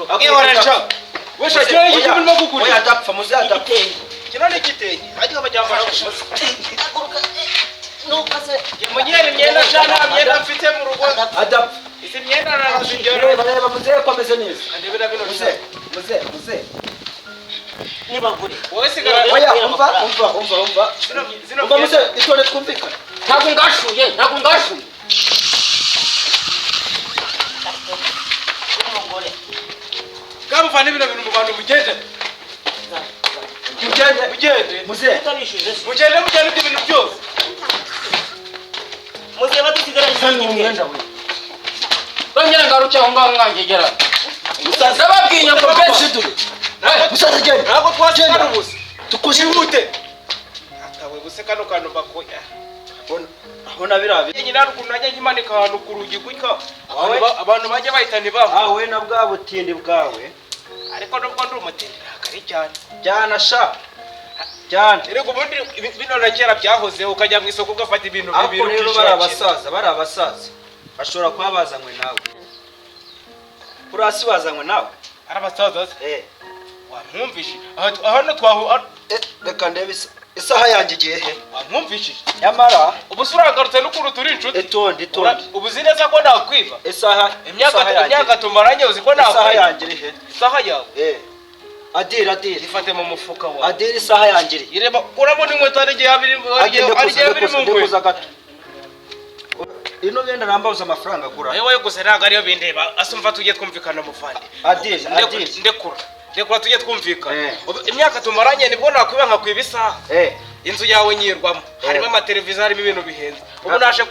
Agiye warasha. Wesha kino ni kitu ndimo kukuri. Oya adapfa muze adapfa. Kino ni kitenge. Hagiye bajyambara. Haguruka. Nukase. Munyere myenda cyane myenda mfite mu rugo. Adapfa. Isi myenda narazingero. Bareba muze komeze neza. Andebera bino muze. Niba guri. Wowe sigara. Oya umva. Zino muze itore twumvikana. Ntabwo ngashuye. Kamufana bino bintu mu bantu mugende. Mugende. Muze. Mugende ibintu byose. Muze batusigara Umwenda we. Bongera ngaruke aho ngaho mwangegera. Ndababwiye ko benshi dure. Musaza genda. Ntabwo twashikana ubusa. Tukushimute. Atawe guseka no kantu bakoya. Abona birabe. Nyina rukuntu najya nkimanika ahantu ku rugi gutya. Abantu bajya bahitana babo. We na bwa butindi bwawe. Ariko nubwo ndi umutindi nakari cyane. Jyana sha. Jyana. Erego ubundi bino na kera byahoze ukajya mu isoko ugafata ibintu bibiri. Ako rero bari abasaza. Bashobora kuba bazanywe nawe. Kurasi bazanywe nawe. Arabasaza. Wamwumvishe. Aho no twaho reka ndebe isaha yanjye igihe he. Wamwumvishe. Yamara ubusura garutse n'ukuru turi inshuti. Itondi. Ubuzi neza ko nakwiba. Imyaka tumaranye uzi ko nakwiba. Isaha yanjye iri he. Isaha yawe. Adira. Ifate mu mufuka wawe. Adira isaha yanjye iri. Ireba urabona inkweto ari gihe abiri mu nkweto. Gato. Ino benda nambaza amafaranga gura. Yewe gusa ntago ariyo bindeba asumva tujye twumvikana mufandi. Adira. Ndekura tujye twumvikana. Imyaka tumaranye nibwo nakwiba nkakwiba isaha. Inzu yawe nyirwamo. Harimo amateleviziyo harimo ibintu bihenze. Ubu naje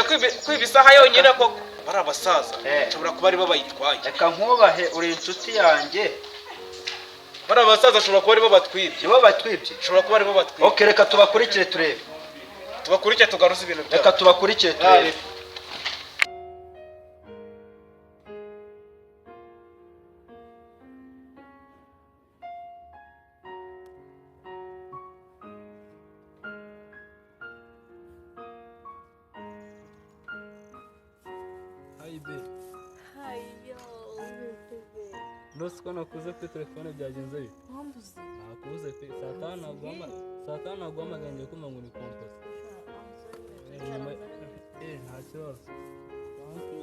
kwiba isaha yonyine ko bari abasaza. Nshobora kuba ari bo bayitwaye. Reka nkubahe uri inshuti yanjye. Bari abasaza ashobora kuba ari bo batwibye. Bo batwibye. Ashobora kuba ari bo batwibye. Okay, reka tubakurikire turebe. Tubakurikire tugaruza ibintu byawe. Reka tubakurikire turebe. Nusiko nakuze kuri telefone byagenze bite? Wambuze. Nakuze pe satana naguhamaganye kuma ngo ni kompost. Nta kibazo. Ntabwo pe.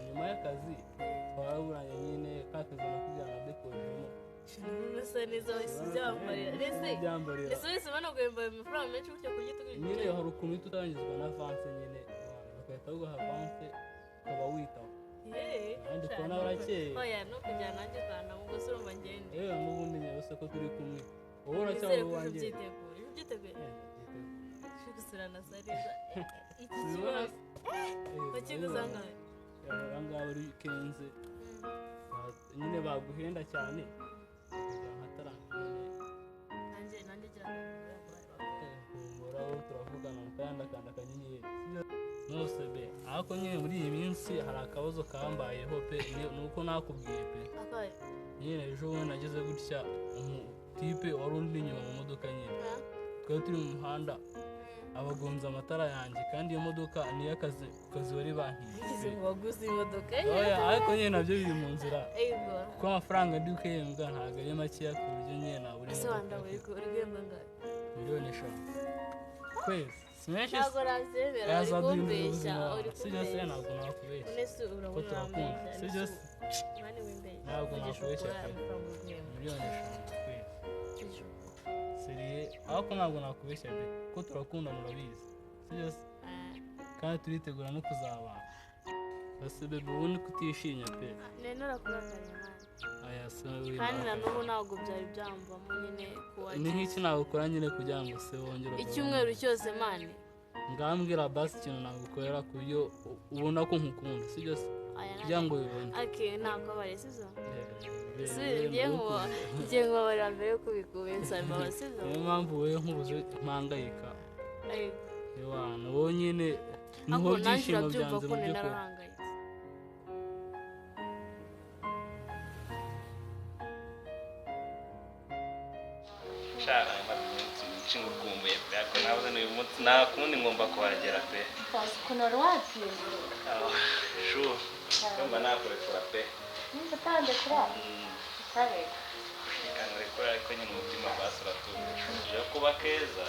Nyuma y'akazi twaraburanye nyine kakazi nakujyana na dekorejemo. Nasa neza wisibyambarira. Ese wese bano gwembaye amafaranga menshi gutyo kugitugira. Nyine hari ukuntu tutangizwa na avance nyine bakahita baguha avance ukaba witaho. Kandi kubona barakeye. Oya no kujyana nanjye kana mu gusura ngende. N'ubundi nyabose ko turi kumwe. Wowe uracyari uwanjye. Byiteguye. Gusura na Sariza. Iki kibazo. Bakiguzangaye. Abangaba uri kenze. Nyine baguhenda cyane. Turavugana mukandakanda kanyenyeri nose be ariko nyine muri iyi minsi hari akabazo kambayeho pe nuko nakubwiye pe nyine ejo bundi nageze gutya umutipe wari undi inyuma mu modoka nyine twari turi mu muhanda abagonza amatara yanjye kandi iyo modoka niyo akazi bari bankiye waguze imodoka ariko nyine nabyo biri mu nzira kuko amafaranga ndi kwihembwa ntabwo ari makeya ku buryo nyine nabura imodoka miliyoni 5 kwezi simeshi ntabwo razemera ari kumbeshya uri kumbeshya ntabwo nakubeshya nese urabona sibyo mani wimbeshya ntabwo nakubeshya miliyoni 5 kwezi seriye ariko ntabwo nakubeshya be ko turakundana urabizi sibyo kandi turitegura no kuzabana base bebe ubundi kutishimye pe nenora kurakariye mani kandi nanubu ntabwo byari byamvamo nyine kuwajya ni nk'iki nagukora nyine kugira ngo se wongere icyumweru cyose mani ngambwira basi ikintu nagukorera ku buryo ubona ko nkukunda sibyo se kugira ngo ubibone ntabwo baresizo ngiye nkubabarira mbere yo kubikubensa mbabasizo niyo mpamvu wowe nkubuze mpangayika wowe nyine niho byishimo byanze mu by'ukuri nyinshi ngukumbuye pe ako nabuze n'uyu munsi nta kundi ngomba kuhagera pe kunora watsinze shu ngomba nakurekura pe utande kura sabe kangurekura ariko nyine umutima basi uratuje kuba keza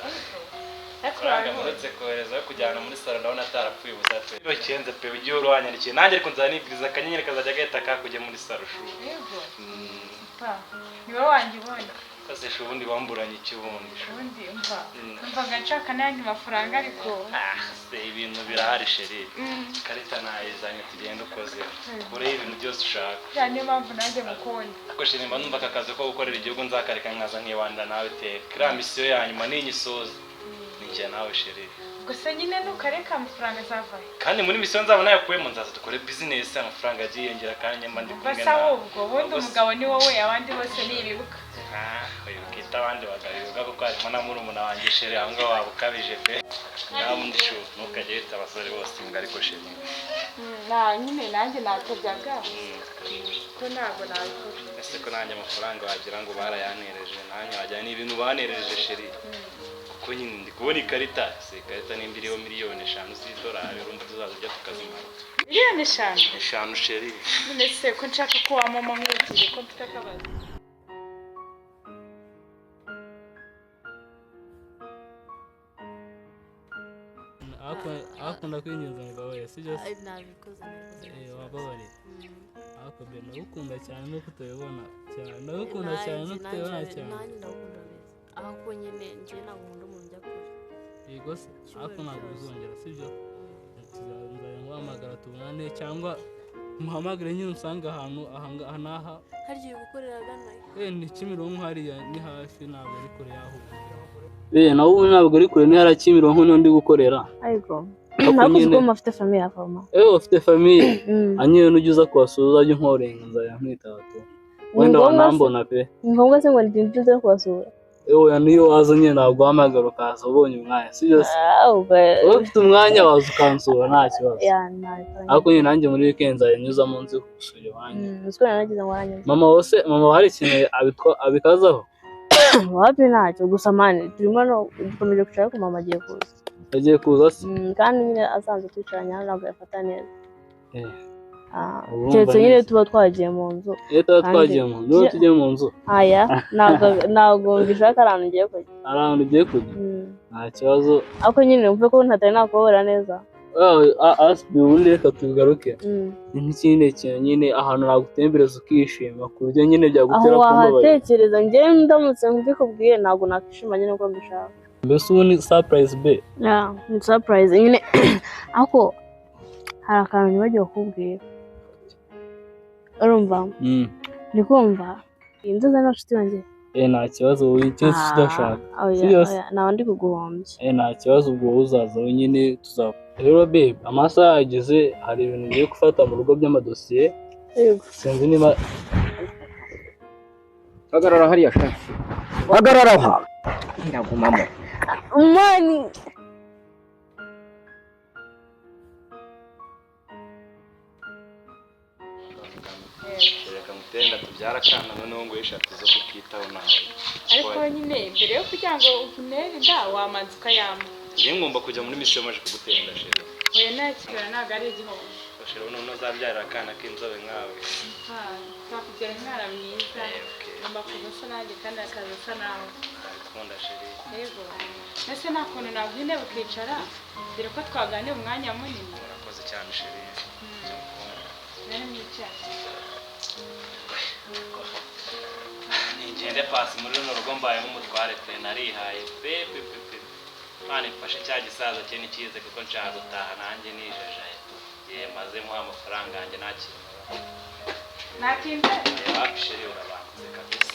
kuranga muretse kohereza kujyana muri salo ndabona atarapfuye ubusa pe iyo kiyenze pe ugiye uruhanyandikiye nanjye ariko nzanibwiriza akanyenyeri kazajya gahita kakujya muri salo shu yego niwe wanjye ubonye kose shu ubundi wamburanye ikibundi ubundi umva nshaka n'ayandi mafaranga ariko se ibintu birahari sheri karita nayizanye tugenda ukoze kure ibintu byose ushaka ya niyo mpamvu nanjye mukunda ako sheri mba numva aka kazi ko gukorera igihugu nzakareka nkaza nkiwanda nawe teka iriya misiyo ya nyuma ninyisoza ninjye nawe sheri gusa nyine ntukareka amafaranga azavayo kandi muri misiyo nzaba nayakuyemo nzaza dukore bizinesi amafaranga agiye yiyongera kandi mba ndi kumwe basa ahubwo ubundi umugabo ni wowe abandi bose nibibuka uyu bwita abandi bagabibuka kuko harimo na murumuna wanjye sheri aho ngaho waba ukabije pe nawe undi shu ntukajye wita abasore bose imbwa ariko sheri nyine nanjye natojyaga ko ntabwo nabikora ese ko nanjye amafaranga wagira ngo barayanereje nanjye wajyana n'ibintu banereje sheri kuko nyine ndi kubona ikarita se ikarita nimba iriho miliyoni 5 z'idolari urumva tuzaza ujya tukazimara miliyoni 5 5 sheri none se ko nshaka ko wamama nk'ugiye ko mfite akabazo akunda kwinjiza umugabo we sibyo se nabikoze wababarira ariko be ndagukunda cyane nuko utabibona cyane ndagukunda cyane nuko utabibona cyane nanjye ndagukunda beza aho nyine njye ntabwo nkunda umuntu ujya kure yego se ariko ntabwo bizongera sibyo tuzajya nguhamagara tubonane cyangwa muhamagare nyine usanga ahantu aha n'aha harya uri gukorera agana ni Kimironko hariya ni hafi ntabwo ari kure yaho nawe ubu ntabwo ari kure ni hariya Kimironko n'undi gukorera ariko ntabwo uzi ko mufite famiye avoma ufite famiye anyewe n'ujya uza kubasura uzajya unkorenga nzajya nkwitatu wenda wanambona pe ni ngombwa se ngo njye uza kubasura niyo waza nyine ntabwo uhamagara ukaza ubonye umwanya sibyo se wowe ufite umwanya waza ukansura nta kibazo ariko nyine nanjye muri weekend nzajya nyuza mu nzu gusura iwanyu mama hari ikintu abikazaho wapi ntacyo gusa mani turimo dukomeje gushaka ko mama agiye kuza se kandi nyine asanzwe twicaranye hano ntabwo yafata neza keretse nyine tuba twagiye mu nzu tuba twagiye mu nzu niba tugiye mu nzu ntabwo mbishaka ahantu ugiye kujya ahantu ugiye kujya nta kibazo ariko nyine mvuge ko ntatari nakubabura neza asibi ubundi reka tugaruke nk'ikindi kintu nyine ahantu nagutembereza ukishima ku buryo nyine byagutera kumbabarira aho wahatekereza njyewe ndamutse mbikubwiye ntabwo nakishima nyine uko mbishaka mbese ubu ni surprise be ni surprise nyine ariko hari akantu ntibagiwe kukubwira urumva ndi kumva iyi nzu nza n'inshuti yanjye nta kibazo wowe cyose udashaka ntawe ndi kuguhombya nta kibazo ubwo uzaza wenyine tuzakora rero babe amasaha yageze hari ibintu ngiye gufata mu rugo by'amadosiye sinzi niba hagarara hariya ka hagarara aho ndagumamo umwani reka mutenda tubyara akana noneho ngo 3 zo kukitaho nawe ariko nyine mbere yo kugira ngo ukunere inda wamanza ukayamba njye ngomba kujya muri misiyo maje kugutenda sheri oya nakigara ntabwo ari igihombo sheri noneho uzabyarira akana k'inzobe nkawe twakubyara umwana mwiza ngomba kuza asa nanjye kandi akaza asa nawe ndabikunda sheri yego mbese nta kuntu nabwo intebe ukicara dore ko twaganira umwanya munini urakoze cyane sheri nari mwicara ningende pasi muri runo rugo mbayemo umutware pe narihaye pe mwana mfashe cya gisaza cye nikize kuko nshaka gutaha nanjye nijeje igihe maze muha amafaranga yanjye natinze sheri urabanze kabisa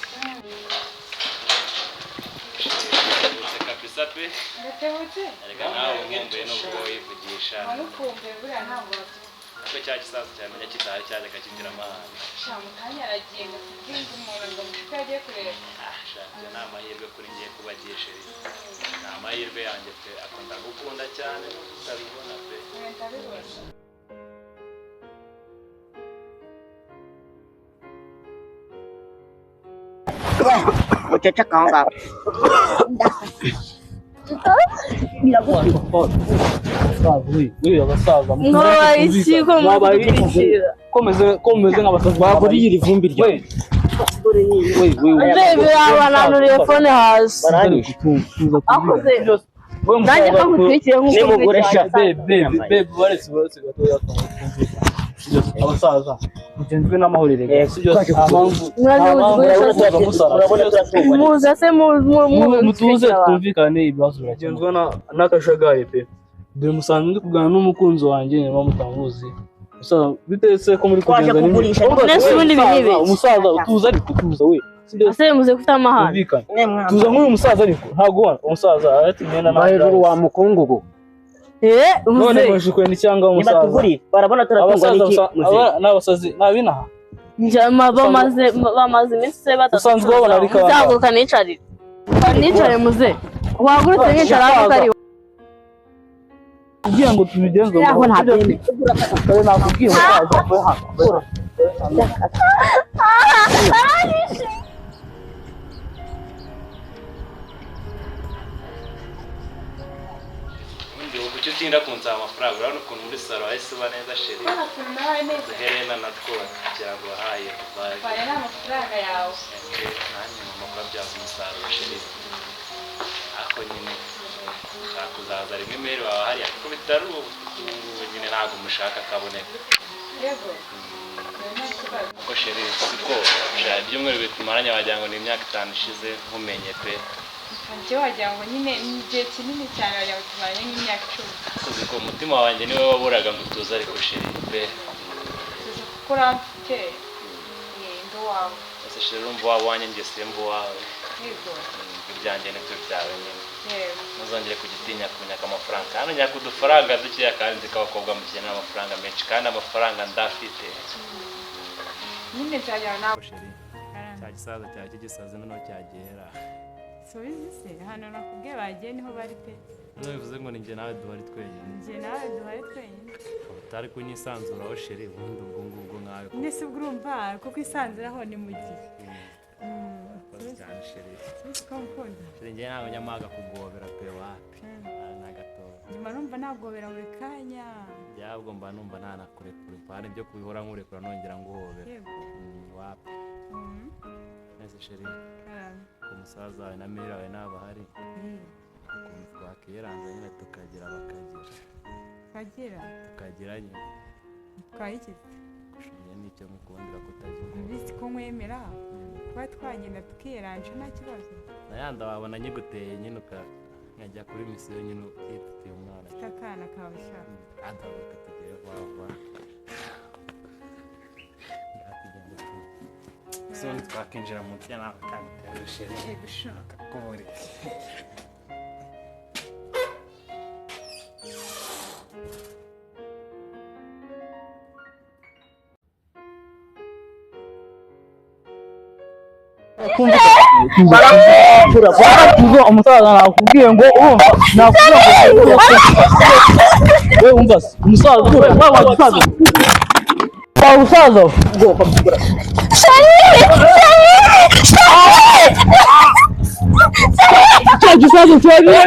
kabisa pe ndatebutse reka nawe nkumbuye n'ubwo wivugisha nkukumbuye buriya ntabwo ko cya gisaza cyamenya kitari cyajyaga kigira amahane mukanya aragiye ngo tubwire umuntu ngo mushike agiye kureba shaka ni amahirwe kuri ngiye kuba agiye sheri ni amahirwe yanjye pe akunda gukunda cyane no kutabibona pe ndabibona uceceka aho ngaho abasaza komeze nk'abasaza baguriye iri vumbi rya bananuriye fone hasi akoze nanjye kakutwikire nk'uko abasaza mugenzwe n'amahorere muze se mutuze twumvikane ibibazo biragenzwa n'akajagari pe dore musanzwe ndi kuganira n'umukunzi wanjye niba mutamuzi musaza bitetse ko muri kugenda umusaza utuza ariko tuza we ase muze kufite amahane tuza nk'uyu musaza ariko ntago ubona umusaza aratimena na hejuru wa mukungugu none muje kwenda cyangwa umusaza barabona turatungwa n'iki n'abasazi nabinaha njama bamaze iminsi usanzwe wabona ariko uzaguka nicarire nicare muze wagurutse nicara aho kari kugira ngo tubigenze ngo ntabwo nakubwiye umusaza kuki utinda kunsaba amafaranga urabona ukuntu muri salo hahise uba neza sheri uduherena natwo kugira ngo wahaye Fare n'amafaranga yawe nanjye mu makuru abyaza umusaruro sheri ako nyine ushaka kuzaza rimwe mbere wawe hariya kuko bitari ubu nyine ntabwo umushaka akaboneka yego kuko sheri siko ibyumweru bitumaranye wagira ngo ni imyaka 5 ishize nkumenye pe njye wagira ngo nyine ni igihe kinini cyane wagira ngo tumaranye nk'imyaka 10 kuzi ko umutima wanjye niwe waburaga ngo utuze ariko sheri pe tuzi kuko uramfite ndo wawe ese sheri urumva waba wanjye njye simba wawe yego ibyanjye nibyo byawe nyine yego ntuzongere kugitinya kunyaka amafaranga kandi nyaka udufaranga dukeya kandi nzi ko abakobwa mukenera amafaranga menshi kandi amafaranga ndafite nyine nzajyana nawe cya gisaza cyawe cy'igisazi noneho cyagera subizi se hano nakubwiye bagiye niho bari pe noneho bivuze ngo ni njye nawe duhari twenyine njye nawe duhari twenyine utari kunyisanzuraho sheri ubundi ubwo ngubwo nkawe mwese ubwo urumva ko kwisanzuraho ni mu gihe cyane sheri ko mukunda sheri njye ntabwo nyamaga kugobera pe wapi na gatoya nyuma numva nagobera buri kanya byabwo mba numva ntanakurekura impande byo kubihora nkurekura nongera nguhobera wapi nese sheri ku musaza wawe na mira wawe n'abahari ukuntu twakiranza nyine tukagira tukagira nyine twayikize kushuye n'icyo mukundira kutagira ubizi ko nkwemera kuba twagenda tukiranje nta kibazo nayanda wabona nyiguteye nyine nkajya kuri misiyo nyine yifitiye umwana ufite akana kawe shaka adabuka tugiye vuba soni twakinjira munsi ya nawe kandi terushere gushaka kuburi umusaza nakubwiye ngo urumva nakubwiye ngo we umva umusaza we wagisaza umusaza ugomba kugura cya gisaza cyabiye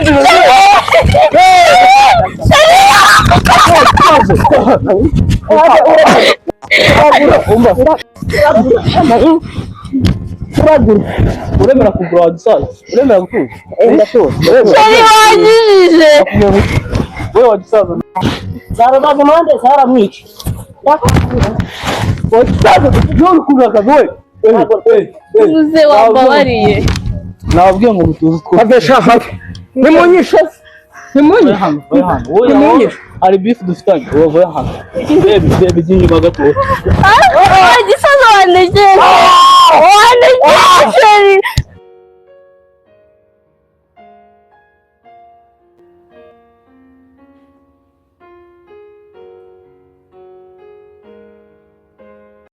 uremera kugura wagisaza uremera gutuza sheri wagijije wewe wagisaza zarabaga mande zaramwica wagisaza uri kugura akazi we muze wambabariye nababwiye ngo mutuze abesha hafi nimunyishe nimunyishe hari beef dufitanye wowe hano reba igihe inyuma gato gisaza wandeje